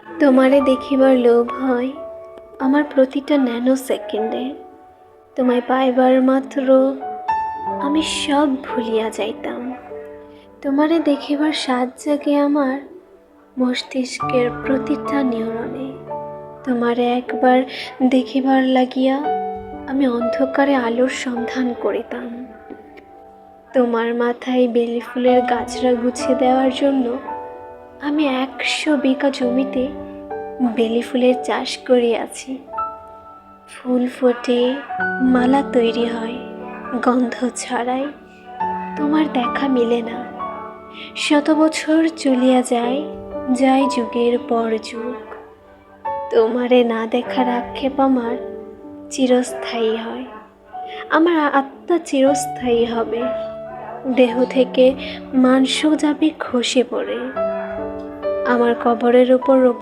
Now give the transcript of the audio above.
তোমারে দেখিবার লোভ হয় আমার প্রতিটা ন্যানো সেকেন্ডে। তোমায় পাইবার মাত্র আমি সব ভুলিয়া যাইতাম। তোমারে দেখিবার স্বাদ জাগে আমার মস্তিষ্কের প্রতিটা নিউরনে। তোমারে একবার দেখিবার লাগিয়া আমি অন্ধকারে আলোর সন্ধান করিতাম। তোমার মাথায় বেলি ফুলের গাছড়া গুছিয়ে দেওয়ার জন্য আমি 100 বিঘা জমিতে বেলি ফুলের চাষ করিয়াছি। ফুল ফোটে, মালা তৈরি হয়, গন্ধ ছড়ায়, তোমার দেখা মিলে না। 100 বছর চলিয়া যায়, যায় যুগের পর যুগ। তোমারে না দেখার আক্ষেপ আমার চিরস্থায়ী হয়। আমার আত্মা চিরস্থায়ী হবে, দেহ থেকে মাংস যাবে খসে পড়ে। আমার কবরের উপর রোপণ